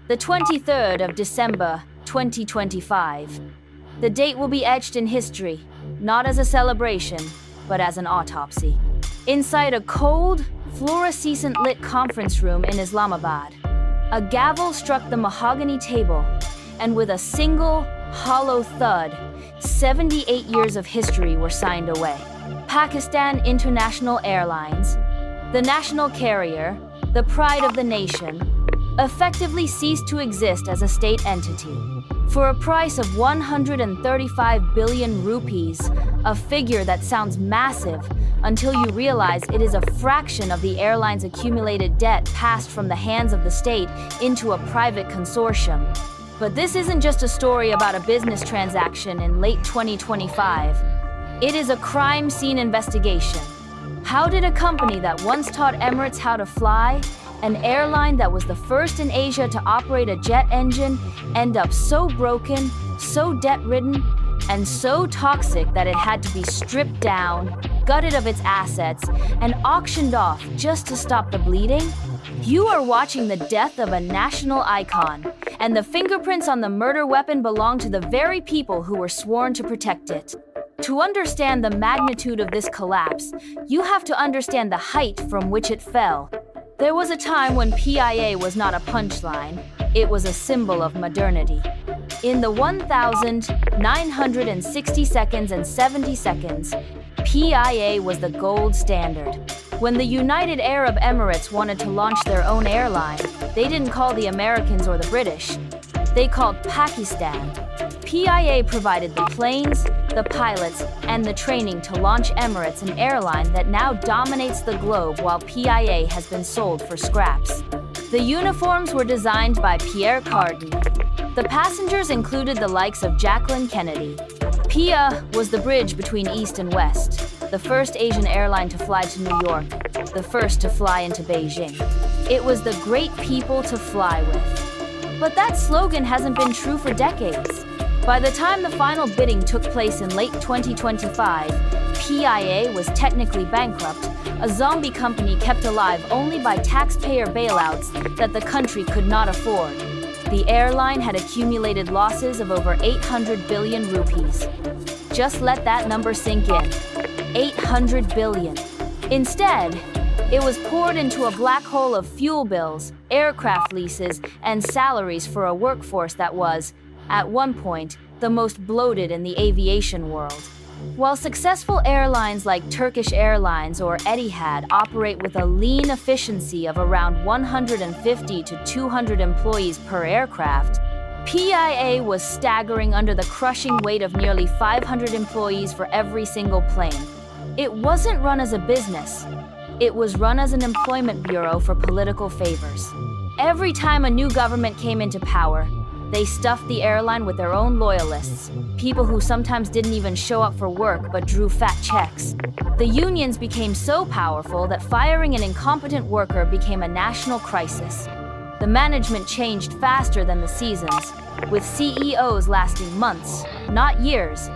the 23rd of December, 2025. The date will be etched in history, not as a celebration, but as an autopsy. Inside a cold, fluorescent-lit conference room in Islamabad, a gavel struck the mahogany table, and with a single, hollow thud, 78 years of history were signed away. Pakistan International Airlines, the national carrier, the pride of the nation, effectively ceased to exist as a state entity. For a price of 135 billion rupees, a figure that sounds massive until you realize it is a fraction of the airline's accumulated debt passed from the hands of the state into a private consortium. But this isn't just a story about a business transaction in late 2025. It is a crime scene investigation. How did a company that once taught Emirates how to fly, an airline that was the first in Asia to operate a jet engine, end up so broken, so debt-ridden, and so toxic that it had to be stripped down, gutted of its assets, and auctioned off just to stop the bleeding? You are watching the death of a national icon, and the fingerprints on the murder weapon belong to the very people who were sworn to protect it. To understand the magnitude of this collapse, you have to understand the height from which it fell. There was a time when PIA was not a punchline, it was a symbol of modernity. In the 1,960 seconds and 70 seconds, PIA was the gold standard. When the United Arab Emirates wanted to launch their own airline, they didn't call the Americans or the British. They called Pakistan. PIA provided the planes, the pilots, and the training to launch Emirates, an airline that now dominates the globe while PIA has been sold for scraps. The uniforms were designed by Pierre Cardin. The passengers included the likes of Jacqueline Kennedy. PIA was the bridge between East and West, the first Asian airline to fly to New York, the first to fly into Beijing. It was the great people to fly with. But that slogan hasn't been true for decades. By the time the final bidding took place in late 2025, PIA was technically bankrupt, a zombie company kept alive only by taxpayer bailouts that the country could not afford. The airline had accumulated losses of over 800 billion rupees. Just let that number sink in. 800 billion. Instead, it was poured into a black hole of fuel bills, aircraft leases, and salaries for a workforce that was, at one point, the most bloated in the aviation world. While successful airlines like Turkish Airlines or Etihad operate with a lean efficiency of around 150 to 200 employees per aircraft, PIA was staggering under the crushing weight of nearly 500 employees for every single plane. It wasn't run as a business. It was run as an employment bureau for political favors. Every time a new government came into power, they stuffed the airline with their own loyalists, people who sometimes didn't even show up for work but drew fat checks. The unions became so powerful that firing an incompetent worker became a national crisis. The management changed faster than the seasons, with CEOs lasting months, not years,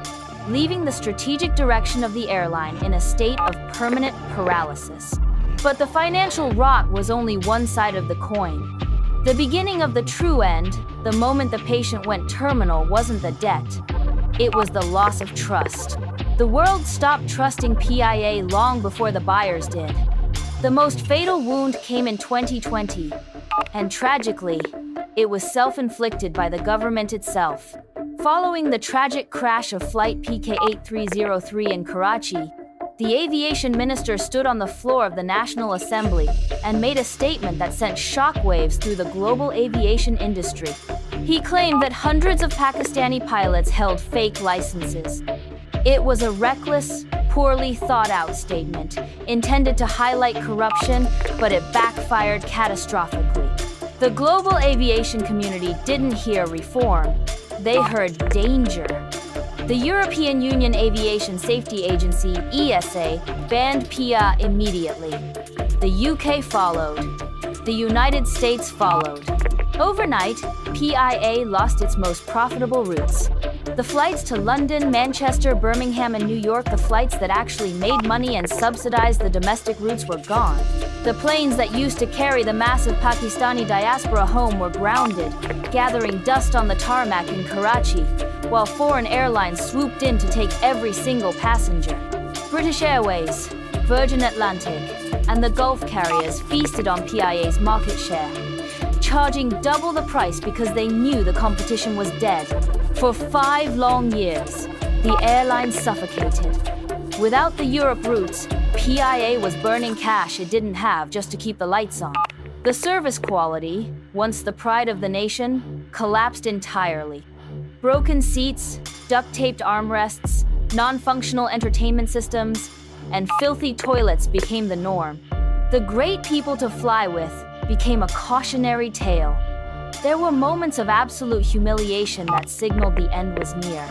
leaving the strategic direction of the airline in a state of permanent paralysis. But the financial rot was only one side of the coin. The beginning of the true end, the moment the patient went terminal, wasn't the debt. It was the loss of trust. The world stopped trusting PIA long before the buyers did. The most fatal wound came in 2020, and tragically, it was self-inflicted by the government itself. Following the tragic crash of flight PK8303 in Karachi, the aviation minister stood on the floor of the National Assembly and made a statement that sent shockwaves through the global aviation industry. He claimed that hundreds of Pakistani pilots held fake licenses. It was a reckless, poorly thought-out statement, intended to highlight corruption, but it backfired catastrophically. The global aviation community didn't hear reform. They heard danger. The European Union Aviation Safety Agency, ESA, banned PIA immediately. The UK followed. The United States followed. Overnight, PIA lost its most profitable routes. The flights to London, Manchester, Birmingham, and New York, the flights that actually made money and subsidized the domestic routes, were gone. The planes that used to carry the massive Pakistani diaspora home were grounded, gathering dust on the tarmac in Karachi, while foreign airlines swooped in to take every single passenger. British Airways, Virgin Atlantic, and the Gulf carriers feasted on PIA's market share, charging double the price because they knew the competition was dead. For 5 long years, the airline suffocated. Without the Europe routes, PIA was burning cash it didn't have just to keep the lights on. The service quality, once the pride of the nation, collapsed entirely. Broken seats, duct-taped armrests, non-functional entertainment systems, and filthy toilets became the norm. The great people to fly with became a cautionary tale. There were moments of absolute humiliation that signaled the end was near.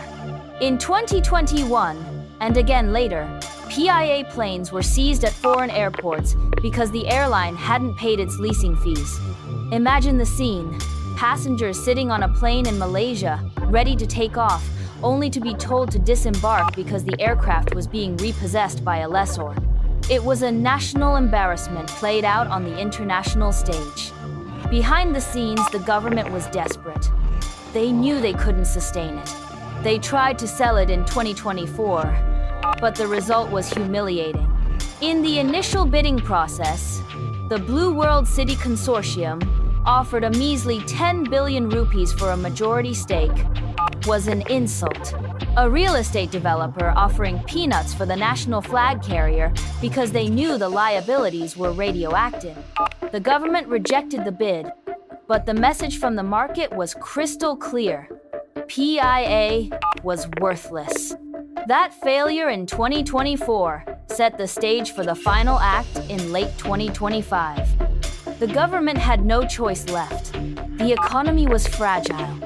In 2021, and again later, PIA planes were seized at foreign airports because the airline hadn't paid its leasing fees. Imagine the scene: passengers sitting on a plane in Malaysia, ready to take off, only to be told to disembark because the aircraft was being repossessed by a lessor. It was a national embarrassment played out on the international stage. Behind the scenes, the government was desperate. They knew they couldn't sustain it. They tried to sell it in 2024, but the result was humiliating. In the initial bidding process, the Blue World City Consortium offered a measly 10 billion rupees for a majority stake. Was an insult. A real estate developer offering peanuts for the national flag carrier because they knew the liabilities were radioactive. The government rejected the bid, but the message from the market was crystal clear: PIA was worthless. That failure in 2024 set the stage for the final act in late 2025. The government had no choice left. The economy was fragile,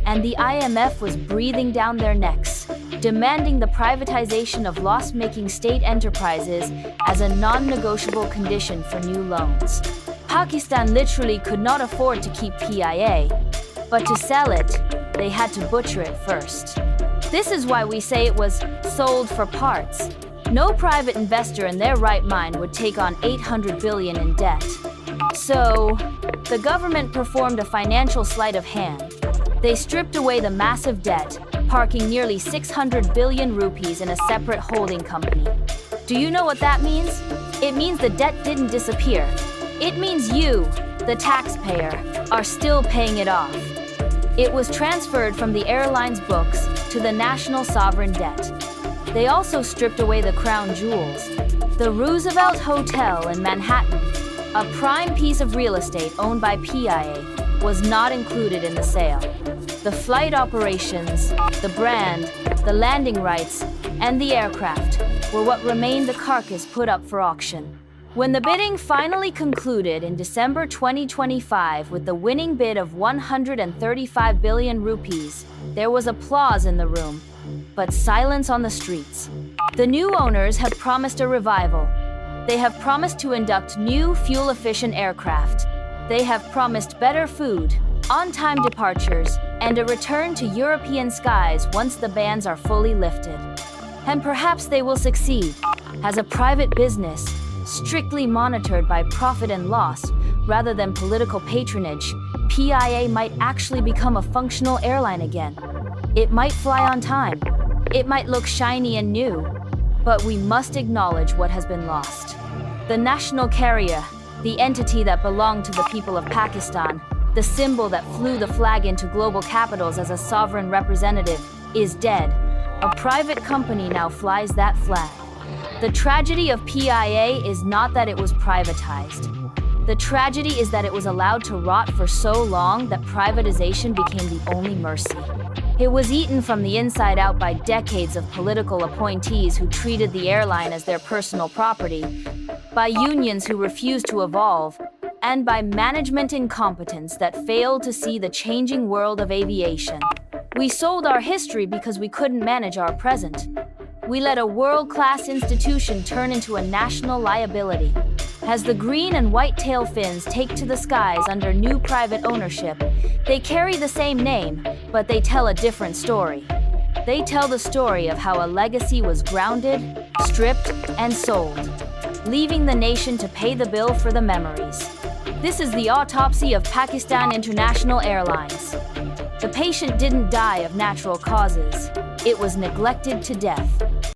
and the IMF was breathing down their necks, demanding the privatization of loss-making state enterprises as a non-negotiable condition for new loans. Pakistan literally could not afford to keep PIA, but to sell it, they had to butcher it first. This is why we say it was sold for parts. No private investor in their right mind would take on 800 billion in debt. So, the government performed a financial sleight of hand. They stripped away the massive debt, parking nearly 600 billion rupees in a separate holding company. Do you know what that means? It means the debt didn't disappear. It means you, the taxpayer, are still paying it off. It was transferred from the airline's books to the national sovereign debt. They also stripped away the crown jewels. The Roosevelt Hotel in Manhattan, a prime piece of real estate owned by PIA, was not included in the sale. The flight operations, the brand, the landing rights, and the aircraft were what remained the carcass put up for auction. When the bidding finally concluded in December 2025 with the winning bid of 135 billion rupees, there was applause in the room, but silence on the streets. The new owners have promised a revival. They have promised to induct new fuel-efficient aircraft. They have promised better food, on-time departures, and a return to European skies once the bans are fully lifted. And perhaps they will succeed. As a private business, strictly monitored by profit and loss, rather than political patronage, PIA might actually become a functional airline again. It might fly on time. It might look shiny and new. But we must acknowledge what has been lost. The national carrier, the entity that belonged to the people of Pakistan, the symbol that flew the flag into global capitals as a sovereign representative, is dead. A private company now flies that flag. The tragedy of PIA is not that it was privatized. The tragedy is that it was allowed to rot for so long that privatization became the only mercy. It was eaten from the inside out by decades of political appointees who treated the airline as their personal property, by unions who refused to evolve, and by management incompetence that failed to see the changing world of aviation. We sold our history because we couldn't manage our present. We let a world-class institution turn into a national liability. As the green and white tail fins take to the skies under new private ownership, they carry the same name, but they tell a different story. They tell the story of how a legacy was grounded, stripped, and sold, leaving the nation to pay the bill for the memories. This is the autopsy of Pakistan International Airlines. The patient didn't die of natural causes. It was neglected to death.